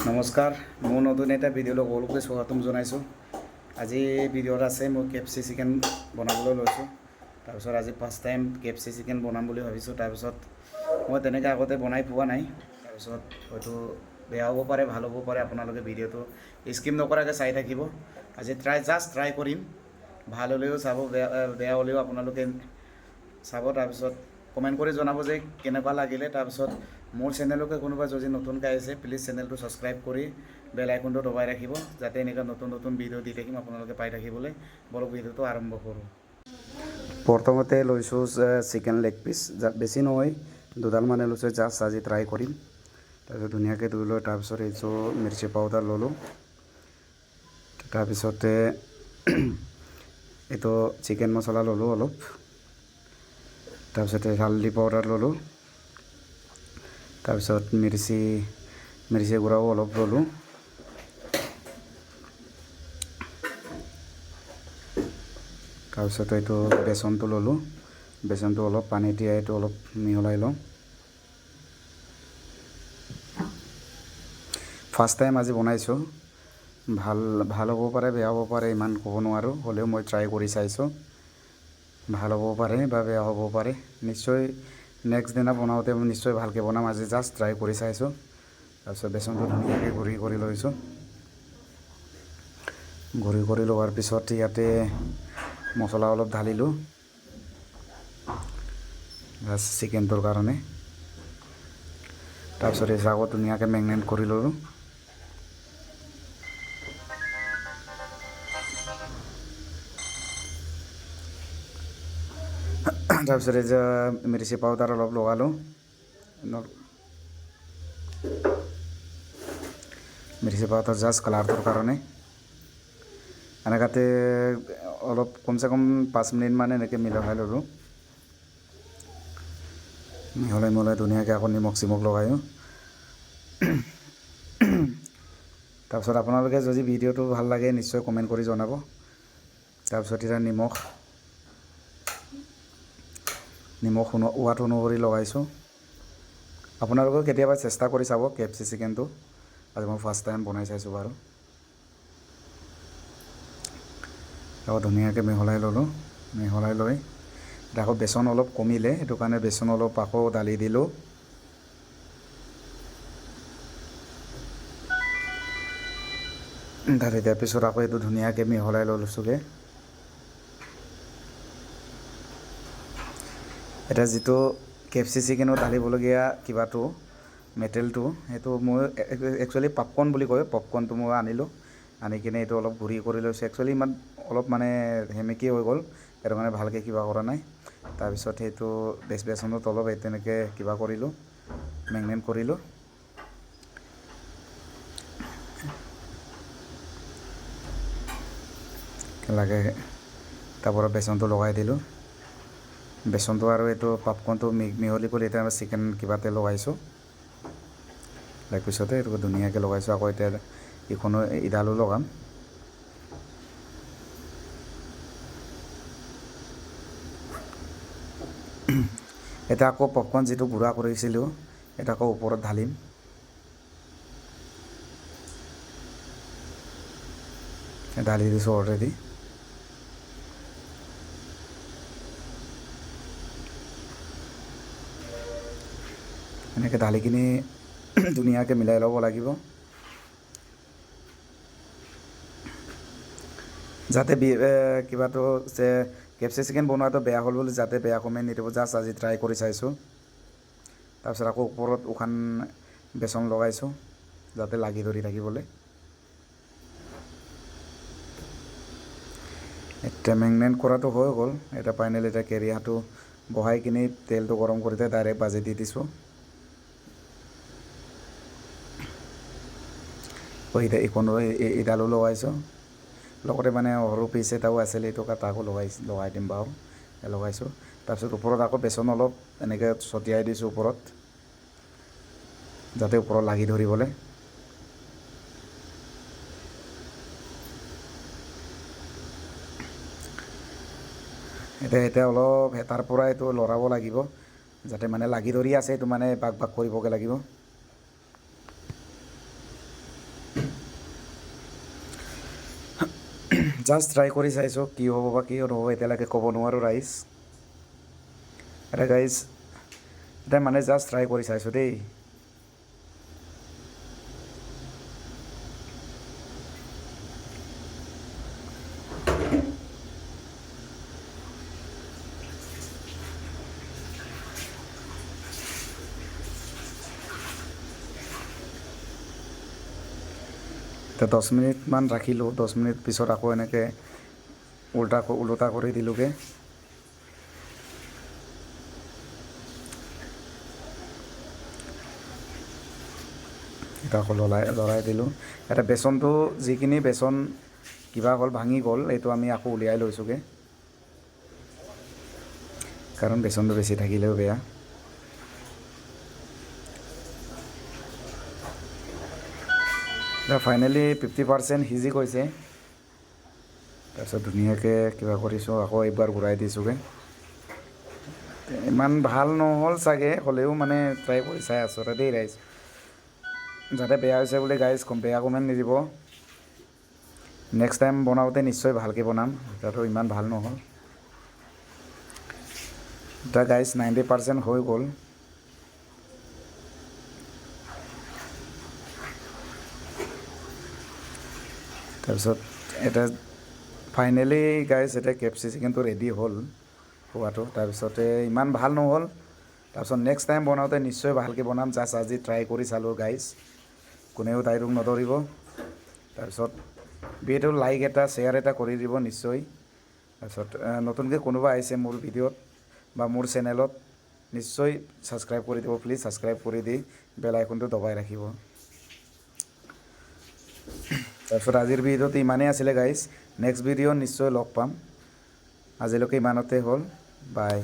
নমস্কাৰ, মোৰ নতুন এটা ভিডিঅ'লৈ সকলোকে স্বাগতম জনাইছোঁ। আজি ভিডিঅ'ত আছে মই কেএফচি চিকেন বনাবলৈ লৈছোঁ। তাৰপিছত আজি ফাৰ্ষ্ট টাইম কেএফচি চিকেন বনাম বুলি ভাবিছোঁ। তাৰপিছত মই তেনেকৈ আগতে বনাই পোৱা নাই। তাৰপিছত হয়তো বেয়া হ'ব পাৰে, ভাল হ'ব পাৰে। আপোনালোকে ভিডিঅ'টো স্কিপ নকৰাকৈ চাই থাকিব। আজি জাষ্ট ট্ৰাই কৰিম। ভাল হ'লেও চাব, বেয়া হ'লেও আপোনালোকে চাব। তাৰপিছত কমেণ্ট কৰি জনাব যে কেনেকুৱা লাগিলে। তাৰপিছত মোৰ চেনেলকে কোনোবা যদি নতুনকৈ আহিছে, প্লিজ চেনেলটো ছাবস্ক্ৰাইব কৰি বেল আইকনটো দবাই ৰাখিব, যাতে এনেকুৱা নতুন নতুন ভিডিঅ' দি থাকিম আপোনালোকে পাই থাকিবলৈ। বলক ভিডিঅ'টো আৰম্ভ কৰোঁ। প্ৰথমতে লৈছোঁ চিকেন লেগ পিচ, বেছি নহয়, দুডাল মানে লৈছোঁ। জাষ্ট আজি ট্ৰাই কৰিম। তাৰপিছত ধুনীয়াকৈ ধুই লৈ তাৰপিছত এইটো মিৰ্চি পাউডাৰ ল'লোঁ। তাৰপিছতে এইটো চিকেন মছলা ল'লোঁ অলপ। তাৰপিছতে হালধি পাউডাৰ ল'লোঁ। তাৰপিছত মিৰ্চি গুড়াও অলপ ল'লোঁ। তাৰপিছত এইটো বেচনটো ল'লোঁ। বেচনটো অলপ পানী তিয়াই এইটো অলপ মিহলাই লওঁ। ফাৰ্ষ্ট টাইম আজি বনাইছোঁ। ভাল হ'ব পাৰে, বেয়া হ'ব পাৰে, ইমান ক'ব নোৱাৰোঁ। হ'লেও মই ট্ৰাই কৰি চাইছোঁ। ভাল হ'ব পাৰে বা বেয়া হ'ব পাৰে। নিশ্চয় নেক্সট দিনা বনাওঁতে মই নিশ্চয় ভালকৈ বনাম। আজি জাষ্ট ট্ৰাই কৰি চাইছোঁ। তাৰপিছত বেচনটো ধুনীয়াকৈ গুড়ি কৰি লৈছোঁ। গুড়ি কৰি লোৱাৰ পিছত ইয়াতে মছলা অলপ ঢালিলোঁ জাষ্ট চিকেনটোৰ কাৰণে। তাৰপিছত এই আগত ধুনীয়াকৈ মেৰিনেট কৰি ল'লোঁ। তাৰপিছত এই যে মিৰ্চি পাউডাৰ অলপ লগালোঁ। মিৰ্চি পাউডাৰ জাষ্ট কালাৰটোৰ কাৰণে। এনেকুৱাতে অলপ কমচে কম 5 মিনিটমান এনেকৈ মিলাই ল'লোঁ। মিহলাই ধুনীয়াকৈ আকৌ নিমখ চিমখ লগালোঁ। তাৰপিছত আপোনালোকে যদি ভিডিঅ'টো ভাল লাগে নিশ্চয় কমেণ্ট কৰি জনাব। তাৰপিছত এতিয়া নিমখ সোৱাদ অনুসৰি লগাইছোঁ। আপোনালোকেও কেতিয়াবা চেষ্টা কৰি চাব কেএফচি চিকেনটো। আজি মই ফাৰ্ষ্ট টাইম বনাই চাইছোঁ বাৰু। আকৌ ধুনীয়াকৈ মিহলাই ল'লোঁ। মিহলাই লৈ আকৌ বেচন অলপ কমিলে, সেইটো কাৰণে বেচন অলপ আকৌ ঢালি দিলোঁ। ঢালি দিয়াৰ পিছত আকৌ এইটো ধুনীয়াকৈ মিহলাই লৈছোঁগৈ। এতিয়া যিটো কেএফচি চিকেনত ঢালিবলগীয়া কিবাটো মেটেৰিয়েলটো, সেইটো মই একচুৱেলি পপকৰ্ণ বুলি কয়। পপকৰ্ণটো মই আনিলোঁ। আনি কিনে এইটো অলপ গুড়ি কৰি লৈছোঁ। একচুৱেলি ইমান অলপ মানে সেমেকি হৈ গ'ল, সেইটো কাৰণে ভালকৈ কিবা কৰা নাই। তাৰপিছত সেইটো বেচনত অলপ তেনেকৈ কিবা কৰিলোঁ, মেৰিনেট কৰিলোঁ। লাগে তাৰপৰা বেচনটো লগাই দিলোঁ। বেচনটো আৰু এইটো পপকৰ্ণটো মিহলি কৰি এতিয়া চিকেন কিবাতে লগাইছোঁ। তাৰপিছতে এইটো ধুনীয়াকৈ লগাইছোঁ। আকৌ এতিয়া ইখনো ইডালো লগাম। এতিয়া আকৌ পপকৰ্ণ যিটো গুড়া কৰিছিলোঁ এটা আকৌ ওপৰত ঢালিম। ঢালি দিছোঁ অলৰেডি। এনেকৈ ঢালি কিনি ধুনীয়াকৈ মিলাই ল'ব লাগিব, যাতে কিবাটো যে কেএফচি চিকেন বনোৱাটো বেয়া হ'ল বুলি যাতে বেয়া কমেণ্ট নিদিব। জাষ্ট আজি ট্ৰাই কৰি চাইছোঁ। তাৰপিছত আকৌ ওপৰত উশান বেচন লগাইছোঁ যাতে লাগি ধৰি থাকিবলৈ। এতিয়া মেৰিনেট কৰাটো হৈ গ'ল। এতিয়া ফাইনেলি এতিয়া কেৰিয়াটো বহাই কিনি তেলটো গৰম কৰোঁতে ডাইৰেক্ট ভাজি দি দিছোঁ। ইখনো ইডালো লগাইছোঁ। লগতে মানে সৰু পিচ এটাও আছিলে, এইটো তাকো লগাই দিম বাৰু। লগাইছোঁ। তাৰপিছত ওপৰত আকৌ বেচন অলপ এনেকৈ ছটিয়াই দিছোঁ ওপৰত, যাতে ওপৰত লাগি ধৰিবলৈ। এতিয়া অলপ হেতাৰ পৰা এইটো লৰাব লাগিব, যাতে মানে লাগি ধৰি আছে, এইটো মানে বাক কৰিবগৈ লাগিব। জাষ্ট ট্ৰাই কৰি চাইছোঁ কি হ'ব বা কি নহ'ব এতিয়ালৈকে ক'ব নোৱাৰোঁ ৰাইজ এটা গাইজ এটা মানে জাষ্ট ট্ৰাই কৰি চাইছোঁ দেই এতিয়া 10 মিনিটমান ৰাখিলোঁ 10 মিনিট পিছত আকৌ এনেকৈ ওলোটা কৰি দিলোঁগৈ এটা আকৌ লৰাই দিলোঁ এটা বেচনটো যিখিনি বেচন কিবা হ'ল ভাঙি গ'ল এইটো আমি আকৌ উলিয়াই লৈছোঁগৈ কাৰণ বেচনটো বেছি থাকিলেও বেয়া এতিয়া ফাইনেলি 50% সিজি গৈছে তাৰপিছত ধুনীয়াকৈ কিবা কৰিছোঁ আকৌ এইবাৰ ঘূৰাই দিছোঁগৈ ইমান ভাল নহ'ল চাগে হ'লেও মানে ট্ৰাই কৰি চাই আছোঁ দেই ৰাইজ যাতে বেয়া হৈছে বুলি গাইজ বেয়া কমেণ্ট নিদিব নেক্সট টাইম বনাওঁতে নিশ্চয় ভালকৈ বনাম এতিয়াতো ইমান ভাল নহ'ল এতিয়া গাইজ 90% হৈ গ'ল তাৰপিছত এটা ফাইনেলি গাইজ এতিয়া KFC চিকেনটো ৰেডি হ'ল খোৱাটো তাৰপিছতে ইমান ভাল নহ'ল তাৰপিছত নেক্সট টাইম বনাওঁতে নিশ্চয় ভালকৈ বনাম জাষ্ট আজি ট্ৰাই কৰি চালোঁ গাইজ কোনেও তাইৰোক নধৰিব তাৰপিছত ভিডিঅ'টো লাইক এটা শ্বেয়াৰ এটা কৰি দিব নিশ্চয় তাৰপিছত নতুনকৈ কোনোবা আহিছে মোৰ ভিডিঅ'ত বা মোৰ চেনেলত নিশ্চয় ছাবস্ক্ৰাইব কৰি দিব প্লিজ ছাবস্ক্ৰাইব কৰি দি বেল আইকনটো দবাই ৰাখিব তাৰপিছত আজিৰ ভিডিঅ'টো ইমানেই আছিলে গাইজ নেক্সট ভিডিঅ' নিশ্চয় লগ পাম আজিলৈকে ইমানতে হ'ল বাই